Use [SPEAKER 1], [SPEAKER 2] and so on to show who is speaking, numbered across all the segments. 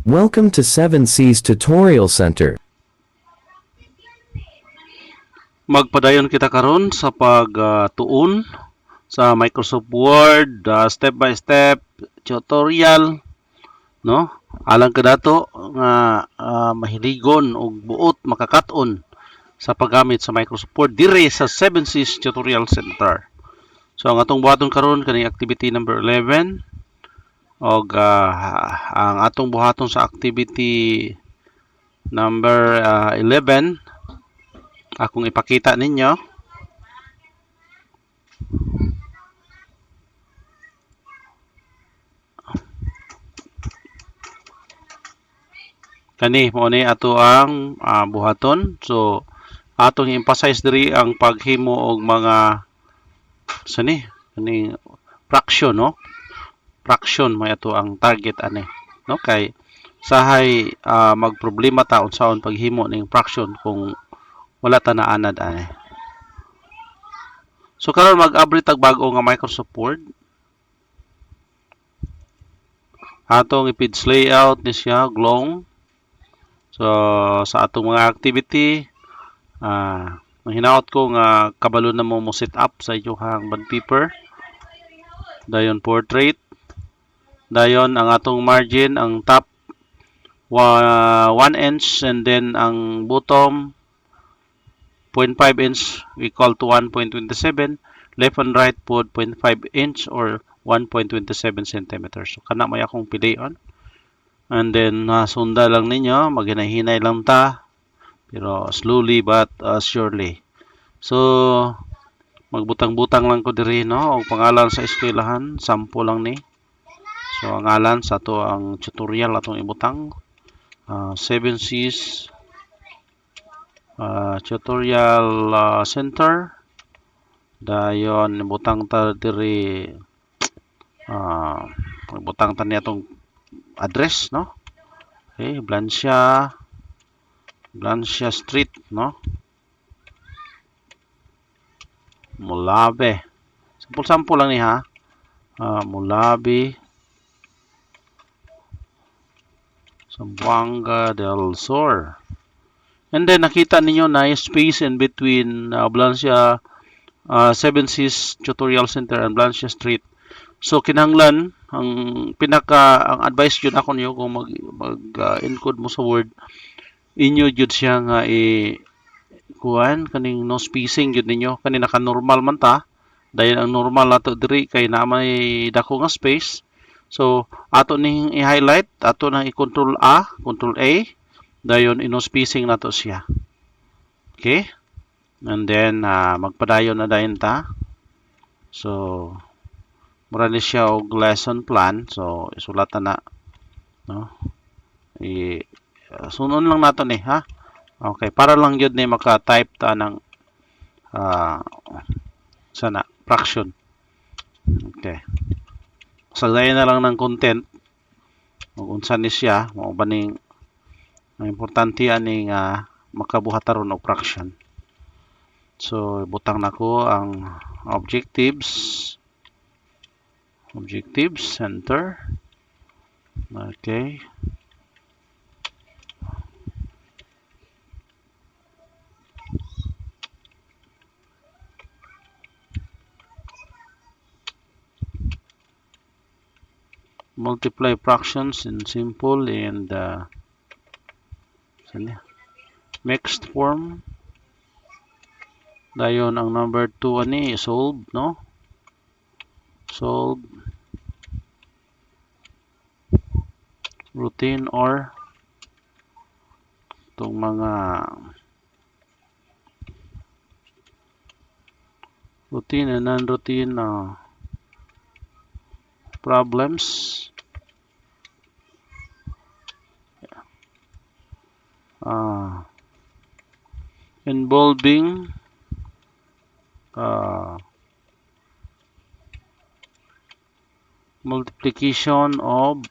[SPEAKER 1] Welcome to 7C's Tutorial Center.
[SPEAKER 2] Magpadayon kita karon sa pagtuon sa Microsoft Word, step by step tutorial, no? Alang kadato nga mahiligon og buot makakaton sa paggamit sa Microsoft Word dire sa 7C's Tutorial Center. So ang atong buhaton karon kaning activity number 11 og ang atong buhaton sa activity number 11 akong ipakita ninyo. Kani mo ni ato ang buhaton. So atong emphasize diri ang paghimo og mga kani fraction, no? Fraction may ato ang target ani, no? Kay sahay magproblema ta unsaon paghimo ning fraction kung wala ta naanad ani. So karon mag-abri tag bag-o nga Microsoft Word. Atong i-page layout ni siya glong. So sa atong mga activity, hinaot ko nga kabalo na mo set up sa inyong bond paper. Dayon portrait. Dayon ang atong margin, ang top 1 inch and then ang bottom 0.5 inch equal to 1.27. Left and right po 0.5 inch or 1.27 centimeters. So kana may akong pilion. And then sunda lang ninyo, maghinahinay lang ta pero slowly but surely. So magbutang-butang lang ko diri, no, og pangalan sa eskwelahan, sample lang ni. So ang ngalan sa to ang tutorial atong ibutang 7C's Tutorial Center. Dayon ibutang ta diri ibutang ta ni atong address, no. Okay, Blancia Street, no? Mulabe. Sample lang ni ha. Mulabe, Zamboanga del Sur. And then nakita ninyo na yung space in between Blancia 7C's Tutorial Center and Blancia Street. So kinahanglan ang advice jud ako niyo kung mag-encode mo sa Word, inyo jud siya nga kuan kaning no spacing jud ninyo kani naka-normal man ta. Dayon ang normal nato diri kay na may dako nga space. So ato ning i-highlight, ato nang i-control control A, dayon ino-spacing nato siya. Okay? And then magpadayon na dayon ta. So mura ni siya og lesson plan. So isulatan na, no? Sunon lang nato ni ha. Okay, para lang yun ni maka-type ta ng fraction. Okay. Sagdayan na lang ng content. Kung unsa ni siya, mao ba ning importante aning makabuhat taron og fraction. So butang nako ang objectives center. Okay. Multiply fractions in simple and mixed form. Dayon ang number 2 ani solve, no? Solve routine or itong mga routine and non-routine problems. Involving multiplication of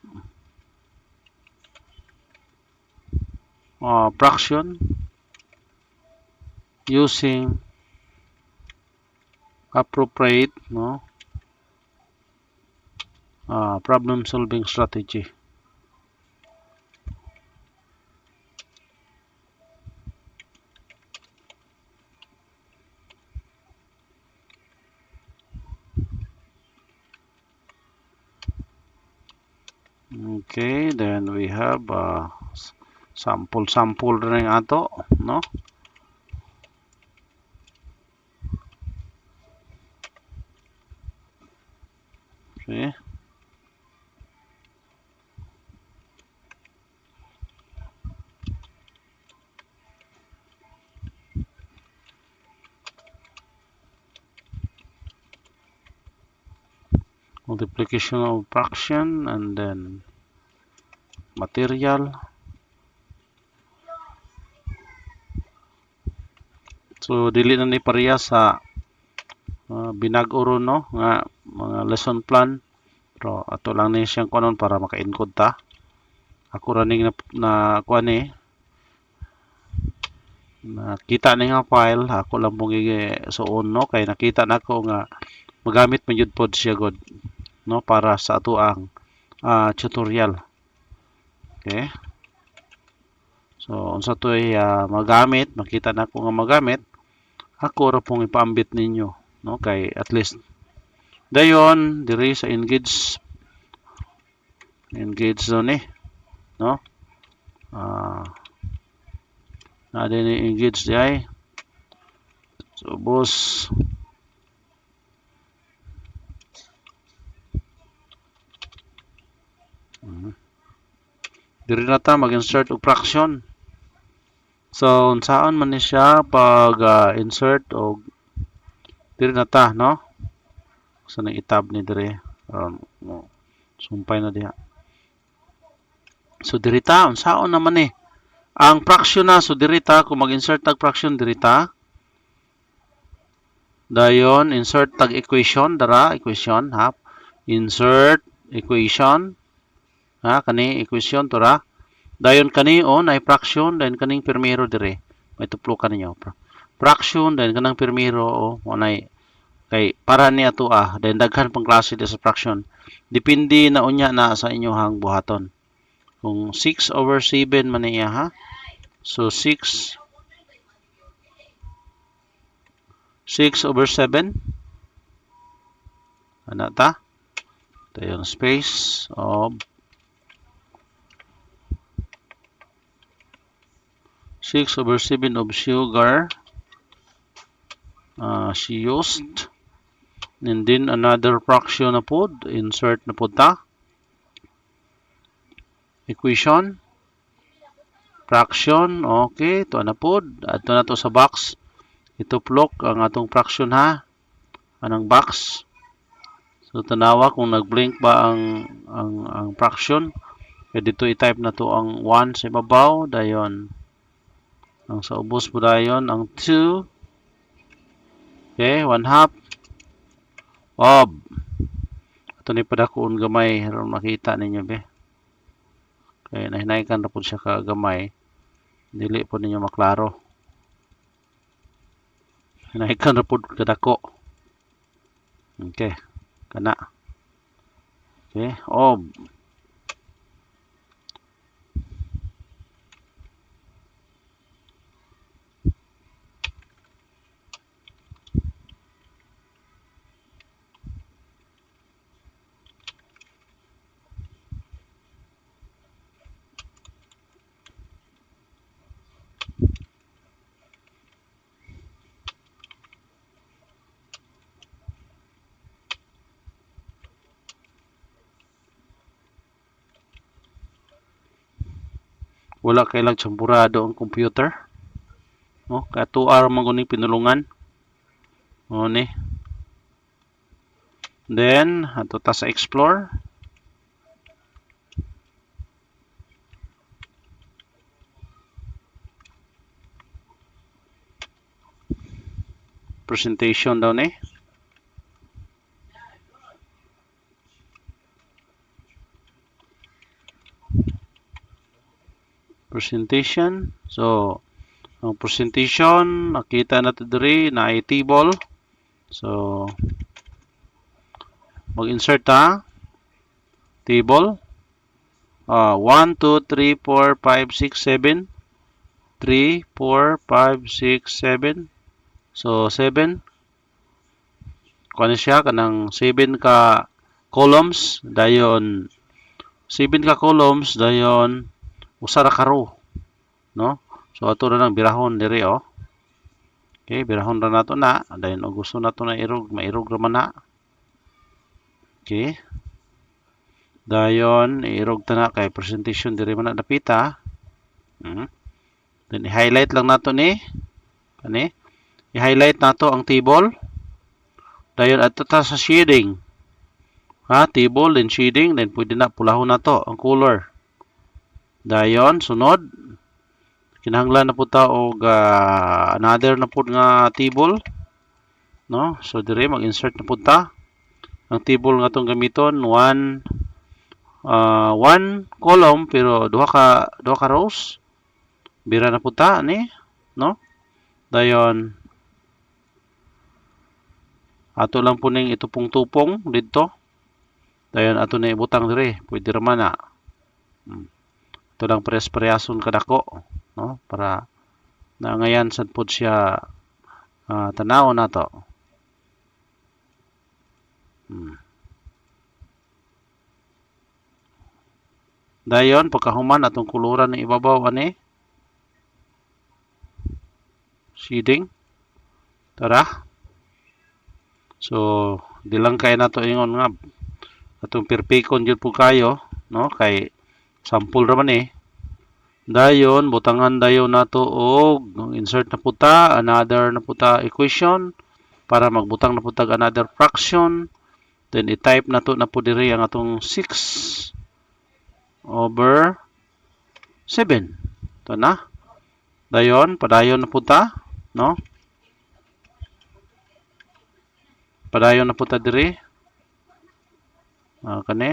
[SPEAKER 2] fraction using appropriate, no, problem solving strategy. Okay, then we have sample rin ato, no? Okay. Multiplication of fraction and then material. So dili na ni pareha sa binag-o ron, no, nga mga lesson plan. Pero ato lang ni siyang kunon para maka-encode ta. Ako running na kuan ni nakita ni nga file, ako lang mong suon, no, kay nakita nako nga magamit man jud pod siya god, no, para sa ato ang tutorial. Okay? So unsa toy magamit, makita nako nga magamit, ako ra pong ipaambit ninyo, no, kay at least dayon diri sa engage zone, no, na din engage di ay. So boss, diri na ta mag-insert og fraction. So unsaon man ni siya pag insert og diri na ta, no? Sa nang itab ni diri. Sumpay na diha. So diri ta unsaon naman ni ang fraction na, so diri ta kung mag-insert tag fraction diri ta. Dayon insert tag equation dara, equation ha. Insert equation. Ha, kani equation to ra. Dayon kani na fraction, dayon kaning primero dire. May tuplo kaninyo. Fraction dayon kanang primero nay kay para ni ato dayon daghan pang klase sa fraction. Depende na unya na sa inyohang buhaton. Kung 6/7 man niya ha. So 6/7 ana ta. Dayon space of 6/7 of sugar she used, and then another fraction na pod, insert na pod ta, equation, fraction, okay, ito na pod, ato na to sa box, ito plok ang atong fraction ha, anang box, so tanawa kung nag-blink ba ang fraction, kaya dito i-type na to ang 1 sa ibabaw, dayon ang sa ubos po dayon ang 2. Okay, 1/2 of ito ni padakuon gamay ron makita ninyo be. Kaya nahinaykan na po siya kagamay. Dili po ninyo maklaro. Hinaykan na po kadako. Okay, kana. Okay, of wala kailang champurado ang computer. No, kaya 2 hour man kuning pinulungan. O ni. Then, ato ta sa explore. Presentation daw ni. Presentation. So, ang presentation, nakita natin diri na ay table. So, mag-insert ta. Table. 1, 2, 3, 4, 5, 6, 7. 3, 4, 5, 6, 7. So, 7. Kung ano siya, kanang 7 ka columns. Dayon, 7 ka columns dayon usa ra ka row, no? So ato na lang birahon diri oh. Okay, birahon ra nato na. Dayon og gusto nato na irog, mairog ra man na. Okay. Dayon irog ta na kay presentation diri man na dapita. Then i-highlight lang nato ni kani. I-highlight nato ang table. Dayon adto ta sa shading. Ha, table then shading, then pwede na pulahon nato ang color. Dayon sunod kinahanglan na pud ta og another na pud nga table, no? So dire mag-insert na pud ta. Ang table nga tong gamiton one column pero duha ka rows. Bira na pud ta ni, no? Dayon ato lang po ning itupong-tupong dito. Dayon ato na ibutang dire, pwede ra man na. Ito lang pares-parehason kadako, no? Para na ngayon sad pud siya tanaw nato. Dayon pagkahuman atong kuluran ng ibabaw ani shading. Tara. So di lang kay nato ingon nga atong pirpikon jud pud kayo, no? Kay sample ra man eh. Dayon butangan dayon nato og insert na puta another na puta equation para magbutang na putag another fraction. Then i-type nato na po diri ang atong 6 over 7. Ito na. Dayon padayon na puta, no? Padayon na puta diri. Kani.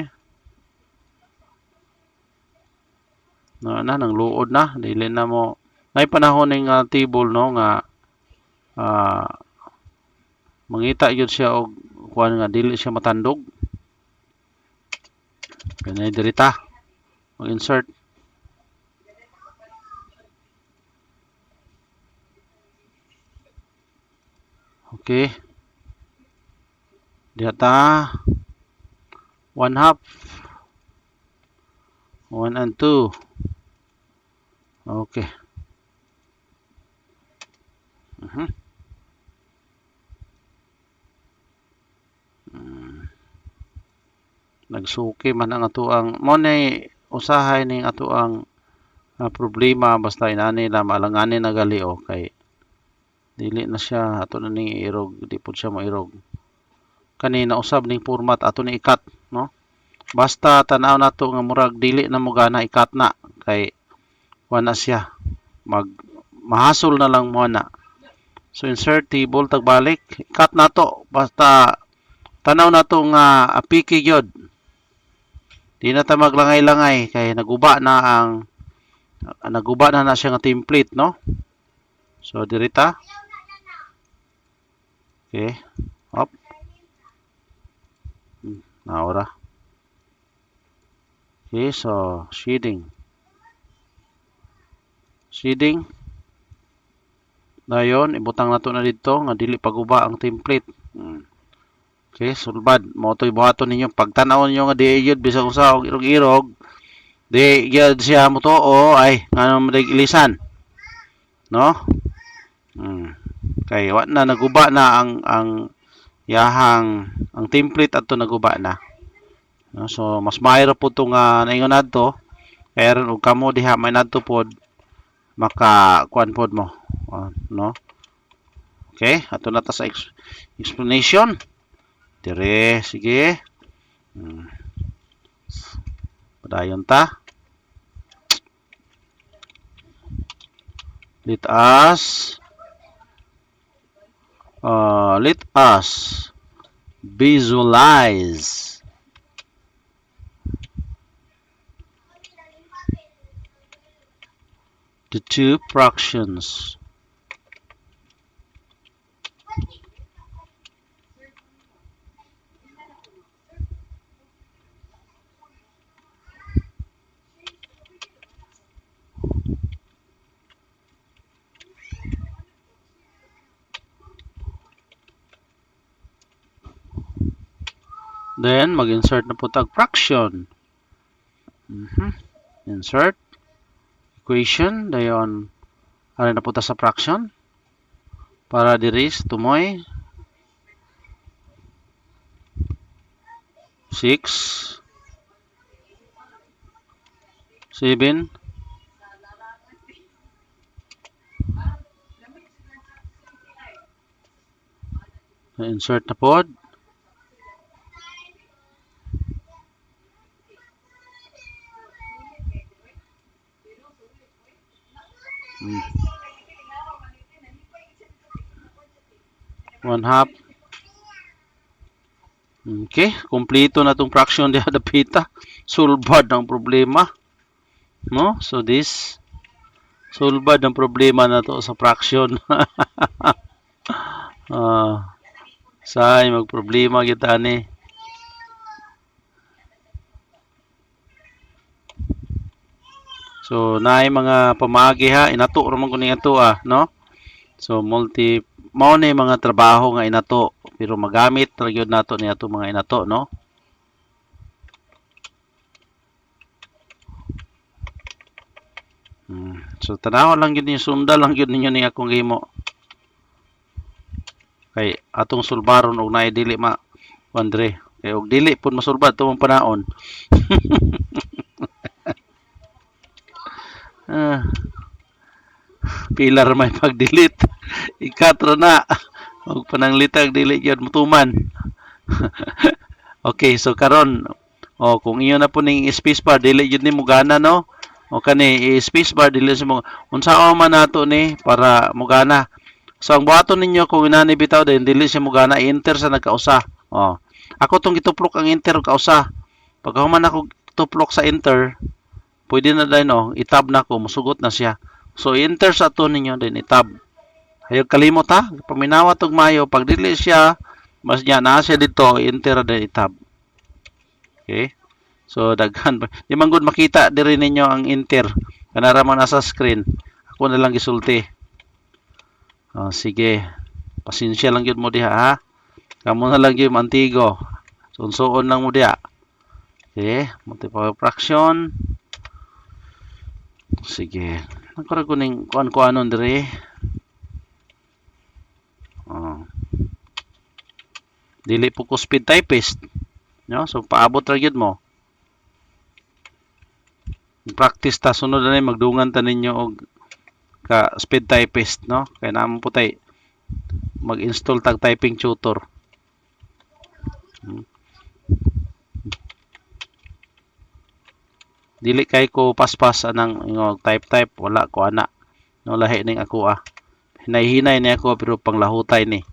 [SPEAKER 2] Nang luod na, dili na mo. Nay panahon ning table no nga mangita gyud siya og kuan nga dili siya matandog. Kani diri ta. Mag-insert. Okay. Diha ta 1/2 1 and 2. Okay. Nagsuki man ang atoang mo nay usahay ning atoang problema basta inani na malanganin na gali o kay dili na siya ato na ning irog, di pud siya mairog. Kanina usab ning format ato ni ikat, no? Basta tanaw nato nga murag dili na mo gana ikat na kay wala siya mahasol na lang mo na. So insert table tagbalik, ikat nato basta tanaw nato nga apiki gyud. Di na ta maglangay-langay kay naguba na siya nga template, no? So diri ta. Okay. Up. Naora. Okay, so shading. Shading. Dayon ibutang nato na dito nga dili paguba ang template. Okay, sulbad. Mo to'y buhaton ninyo. Pagtanaw ninyo nga di yun, bisag usa og irog-irog, di yun siya mo to, ay, nga naman ilisan. No? Kay, na, naguba na ang template ato naguba na. No? So, mas mahirap po itong naingon nato. Kaya rin, huwag kamo diha, may nato po, makakuan po mo. No? Okay, ato na ta sa explanation. Dire, sige. Padayon ta. Let us visualize the two fractions. Then, mag-insert na po tag fraction. Insert equation dayon ari na puta sa fraction para diri sa tumoy 6 7 insert na pod. Mm. 1/2. Okay, kompleto na tong fraction diha dapita. Sulbad ang problema. No? So this sulbad ang problema na to sa fraction. Say magproblema kita ni. So naay mga pamaagi ha, inato ra man kuning ato no? So mao ni mga trabaho nga inato pero magamit ra gyud nato ni ato mga inato no? So tanaw lang gyud ninyo, sundal lang gyud ninyo ni akong gihimo. Kay atong sulbaron og naay dili ma Andre. Kay og dili pud masulbad tumong panaon. Pilar may pag-delete. Ikatra na. Og pananglitag dili gyud mutuman. Okay, so karon kung iyo na po ning spacebar dili gyud ni mugana no. O kani spacebar dili sa mo unsaon man nato ni para mugana. So ang buhaton ninyo kung inani bitaw din dili siya mugana enter sa nagkausa. Ako tong gituplok ang enter ug kausa. Pag human ako tuplok sa enter, pwede na din itab na ko musugot na siya. So enter sa to ninyo din itab. Hayog kalimot ha, paminawa tog mayo pag dili siya mas nya na siya dito enter din itab. Okay? So daghan ba. Di man gud makita diri ninyo ang enter. Kanara man nasa screen. Ako na lang gisulti. Sige. Pasensya lang gyud mo diha ha. Kamo na lang gyud antigo. Sunsuon lang mo diha. Okay, multiple fraction. Sige. Nagkara ko ning kuan-kuanon diri. Dili po ko speed typist. No? So paabot ra gyud mo. Practice ta sunod na magdungan ta ninyo og ka speed typist no kay namo po tay mag-install tag typing tutor. Dili kay ko paspas anang type wala ko ana no lahi ning ako hinay-hinay ni ako pero panglahutay ni.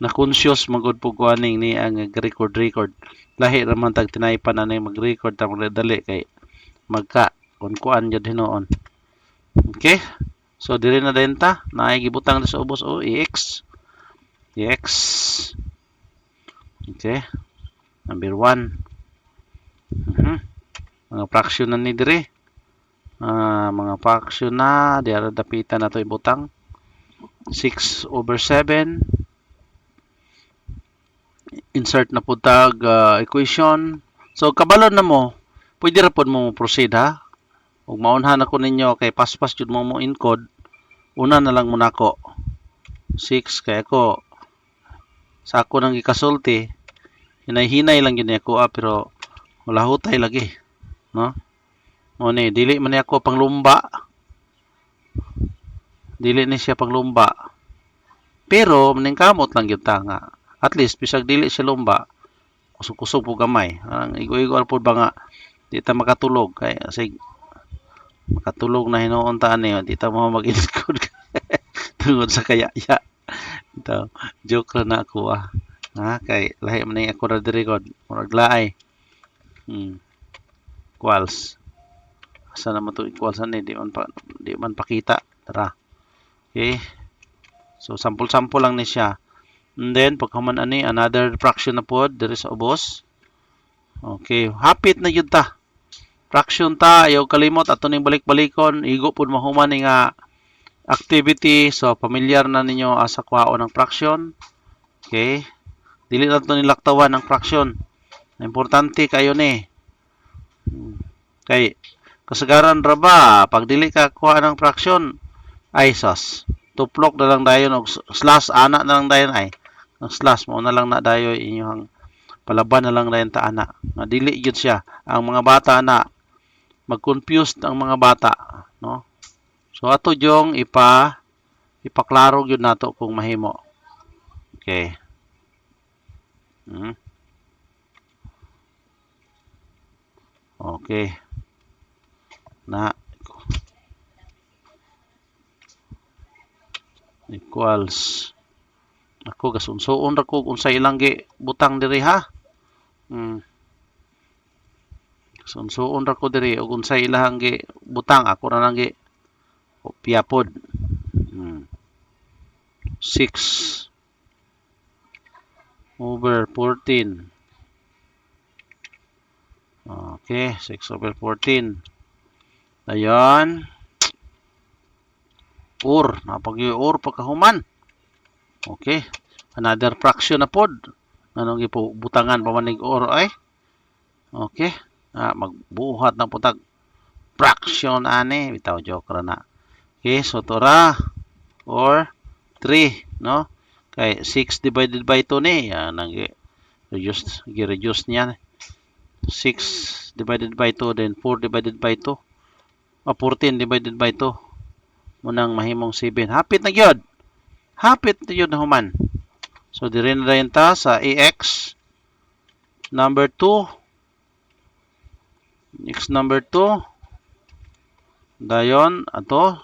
[SPEAKER 2] Na-conscious magud po kuaning ni ang record lahi ra man tag tinaypan anay mag-record ta dali kay magka kuan jud hinoon. Okay, so diri na din ta naay gibutang sa ubos EX. Okay, number 1. Mga fraction na ni diri. Mga fraction na diara dapitan na to ibutang 6/7. Insert na po tag equation. So kabalon na mo, pwede ra pod mo proceed ha. Ug maunhan ako ninyo kay paspas jud mo encode. Una na lang muna ko. 6 kay ako sa ako nang gikasulti. Hinay-hinay lang gyud ako pero wala hutay lagi, no? Mo ni dili man ako panglumba. Dili ni siya panglumba. Pero maningkamot lang gyud ta nga at least bisag dili siya lumba kusog-kusog po gamay ang igo-igo po ba nga di ta makatulog kay sig makatulog na hinuon ta ani di ta mo mag-encode tungod sa kaya-ya ito joke ra na ako kay lahi man ni ako ra diri god murag laay equals asa naman to equals ani di man pakita tara okay So sample-sample lang ni siya. And then pagkaman ani another fraction na pod diri sa ubos. Okay, hapit na yun ta. Fraction ta, ayaw kalimot ato ning balik-balikon, igo pud mahuman ni nga activity. So familiar na ninyo asa kwaon ng fraction. Okay? Dili na to nilaktawan ng fraction. Importante kayo ni. Kay kasagaran ra ba pag dili ka kuha ng fraction ay sus. Tuplok na lang dayon og slash ana na lang dayon ay. Ang slash mo na lang na dayon inyong palaban na lang dayon ta ana. Nga dili gyud siya. Ang mga bata na mag-confused ang mga bata, no? So ato jong ipaklaro gyud nato kung mahimo. Okay. Okay. Na equals ako gasunsuon ra ko unsay ilang gi butang diri ha. Sunsuon ra ko diri ug unsay ilang gi butang ako ra lang gi kopya pod. 6 over 14. Okay, 6 over 14. Dayon. Napag-or pagkahuman. Okay. Another fraction na pod. Anong ipubutangan pamanig or ay. Okay. Magbuhat ng putag fraction ani. Bitaw joke ra na. Okay, so tora or 3, no? Kay 6 divided by 2 ni. Yan ang i-reduce niya. 6 divided by 2 then 4 divided by 2. 14 divided by 2. Munang mahimong 7. Hapit na gyud. Hapit na gyud na human. So dire na dayon ta sa AX number 2. X number 2. Dayon ato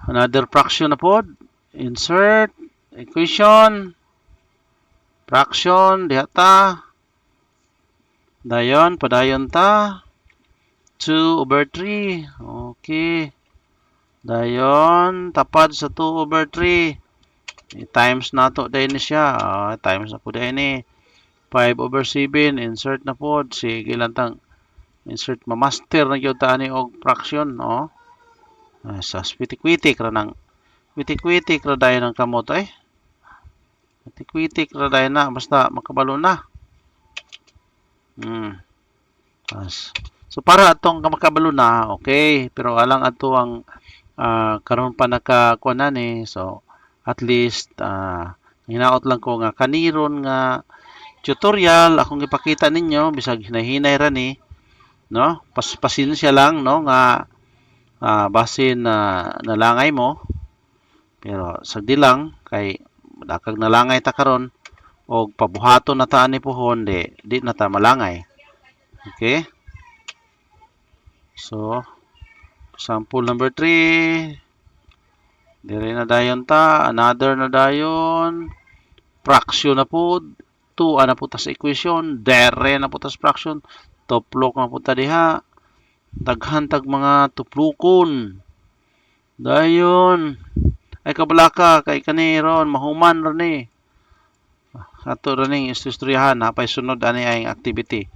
[SPEAKER 2] another fraction na pod. Insert equation fraction diha ta. Dayon padayon ta 2 over 3. Okay. Dayon tapad sa 2 over 3. I-times nato dayon ni siya. Times na po dayon ni 5 over 7. Insert na po. Sige lang tang insert ma-master na gyud ta ani og fraction, no? Sas pitik-pitik ra nang pitik-pitik ra dayon ang kamot ay. Pitik-pitik ra dayon na basta makabalo na. So para atong makabalo na, okay, pero alang ato ang karon pa nakakuan na ni. So at least hinaot lang ko nga kaniron nga tutorial akong ipakita ninyo bisag hinahinay ra ni, no? Pasensya lang, no, nga basin nalangay mo. Pero sagdi lang kay dakag nalangay ta karon og pabuhaton na ta ani pohon di na ta malangay. Okay? So sample number 3. Dire na dayon ta, another na dayon. Fraction na po. 2 ana po ta sa equation, dire na po ta sa fraction. Tuplok na po ta diha. Daghan tag mga tuplukon. Dayon. Ay kabalaka kay kani ron mahuman ron ni. Ato ron ning istoryahan napay sunod ani ay activity.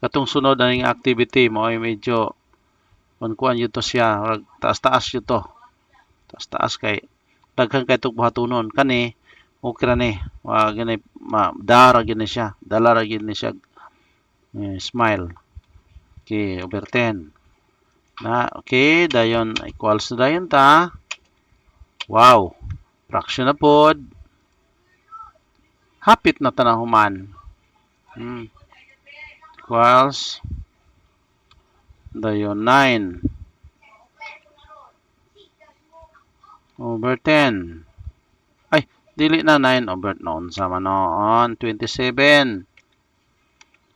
[SPEAKER 2] Katong sunod ani activity mo ay medyo kuan yun to siya, taas-taas yun to. Taas-taas kay daghan kay itong buhatunon. Kani, okay ra ni. Dara gini siya. Dalara gini siya. Smile. Okay, over 10. Okay, dayon equals na dayon ta. Wow. Fraction na pod. Hapit na tanahuman. Equals dayon 9 over 10. Ay, dili na 9 over noon sa manoon 27.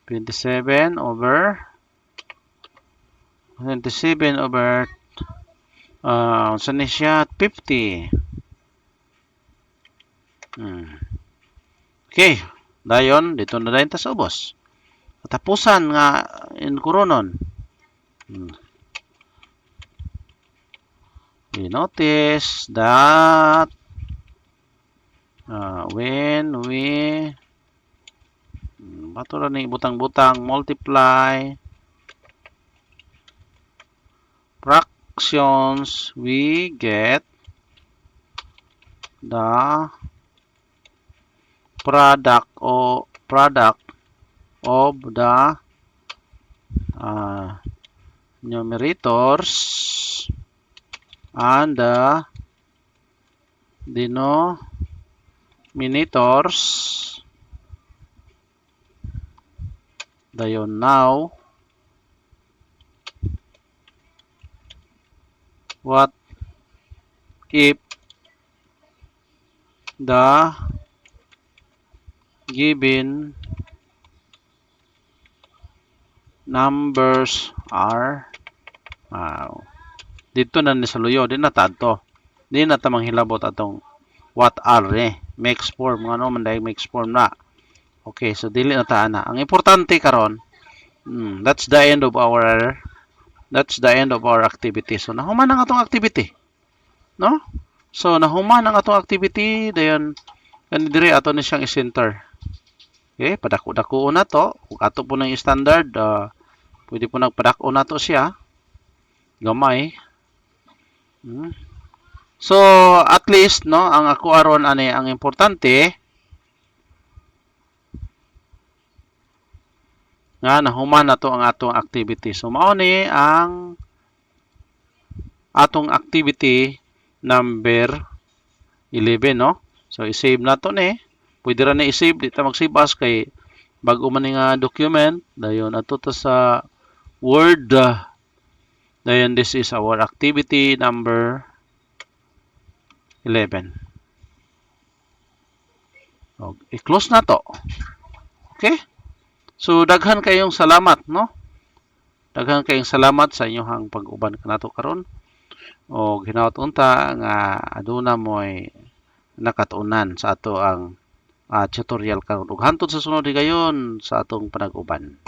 [SPEAKER 2] 27 over saan siya 50. Okay, dayon dito na dayon ta sa ubos. Katapusan nga in kuronon. we notice that when we bato ra ni butang-butang multiply fractions, we get the product of the numerators and the denominators. Dayon now, what if the given numbers are dito na ni saluyo, di na tadto. Di na ta manghilabot atong what are mixed form, ano man dahil mixed form na. Okay, so dili na ta ana. Ang importante karon, that's the end of our activity. So nahuman ang atong activity. No? So nahuman ang atong activity, dayon kani dire ato ni siyang i-center. Okay, padako-dako na to. Kung ato po ng standard, pwede po nagpadako na to siya. Gamay. So, at least, no, ang ako aron ani ang importante nga nahuman na to ang atong activity. So, mao ni ang atong activity number 11, no? So, i-save na to ni. Pwede ra na i-save, di ta mag-save as kay bago man nga document. Dayon ato to sa Word. Dayon this is our activity number 11. I-close na to. Okay? So daghan kayong salamat, no? Daghan kayong salamat sa inyong pag-uban kanato karon. O hinaut unta nga aduna moy nakatunan sa ato ang tutorial karon. Ug hantod sa sunod higayon sa atong panag-uban.